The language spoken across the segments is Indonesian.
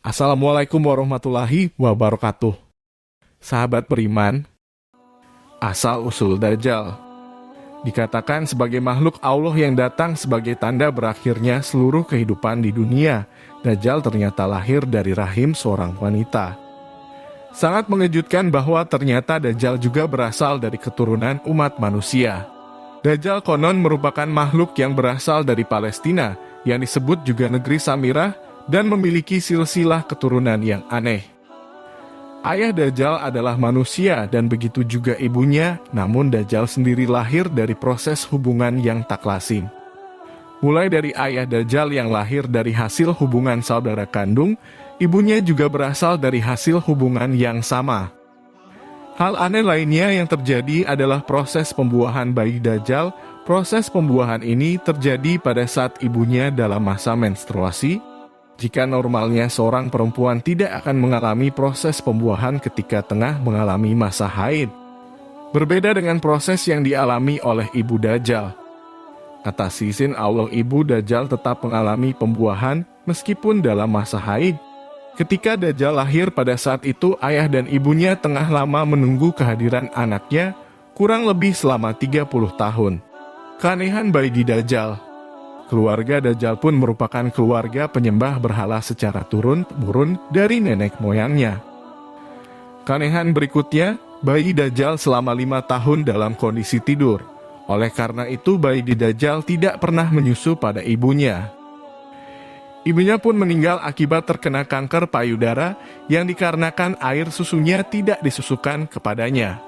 Assalamualaikum warahmatullahi wabarakatuh. Sahabat beriman, asal-usul Dajjal dikatakan sebagai makhluk Allah yang datang sebagai tanda berakhirnya seluruh kehidupan di dunia. Dajjal ternyata lahir dari rahim seorang wanita. Sangat mengejutkan bahwa ternyata Dajjal juga berasal dari keturunan umat manusia. Dajjal konon merupakan makhluk yang berasal dari Palestina, yang disebut juga negeri Samirah, dan memiliki silsilah keturunan yang aneh. Ayah Dajjal adalah manusia dan begitu juga ibunya, namun Dajjal sendiri lahir dari proses hubungan yang tak lazim. Mulai dari ayah Dajjal yang lahir dari hasil hubungan saudara kandung, ibunya juga berasal dari hasil hubungan yang sama. Hal aneh lainnya yang terjadi adalah proses pembuahan bayi Dajjal. Proses pembuahan ini terjadi pada saat ibunya dalam masa menstruasi. Jika normalnya seorang perempuan tidak akan mengalami proses pembuahan ketika tengah mengalami masa haid. Berbeda dengan proses yang dialami oleh ibu Dajjal. Kata izin Allah, ibu Dajjal tetap mengalami pembuahan meskipun dalam masa haid. Ketika Dajjal lahir pada saat itu, ayah dan ibunya tengah lama menunggu kehadiran anaknya, kurang lebih selama 30 tahun. Keanehan bayi di Dajjal. Keluarga Dajjal pun merupakan keluarga penyembah berhala secara turun-temurun dari nenek moyangnya. Keanehan berikutnya, bayi Dajjal selama 5 tahun dalam kondisi tidur. Oleh karena itu, bayi di Dajjal tidak pernah menyusu pada ibunya. Ibunya pun meninggal akibat terkena kanker payudara yang dikarenakan air susunya tidak disusukan kepadanya.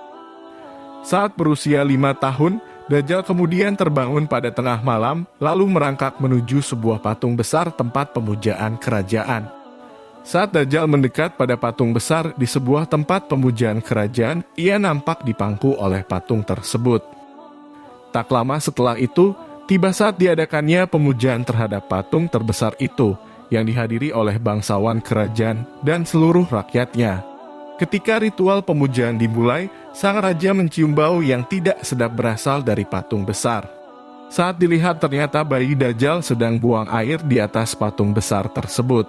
Saat berusia 5 tahun, Dajjal kemudian terbangun pada tengah malam, lalu merangkak menuju sebuah patung besar tempat pemujaan kerajaan. Saat Dajjal mendekat pada patung besar di sebuah tempat pemujaan kerajaan, ia nampak dipangku oleh patung tersebut. Tak lama setelah itu, tiba saat diadakannya pemujaan terhadap patung terbesar itu, yang dihadiri oleh bangsawan kerajaan dan seluruh rakyatnya. Ketika ritual pemujaan dimulai, sang raja mencium bau yang tidak sedap berasal dari patung besar. Saat dilihat ternyata bayi Dajjal sedang buang air di atas patung besar tersebut.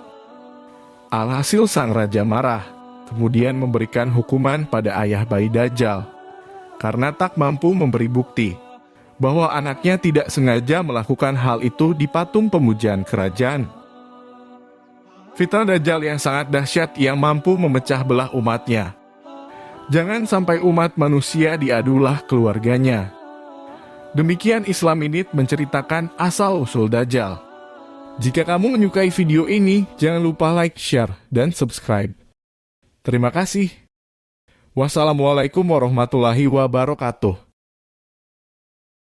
Alhasil sang raja marah, kemudian memberikan hukuman pada ayah bayi Dajjal, karena tak mampu memberi bukti bahwa anaknya tidak sengaja melakukan hal itu di patung pemujaan kerajaan. Fitnah Dajjal yang sangat dahsyat yang mampu memecah belah umatnya. Jangan sampai umat manusia diadulah keluarganya. Demikian Islam Minute menceritakan asal-usul Dajjal. Jika kamu menyukai video ini, jangan lupa like, share, dan subscribe. Terima kasih. Wassalamualaikum warahmatullahi wabarakatuh.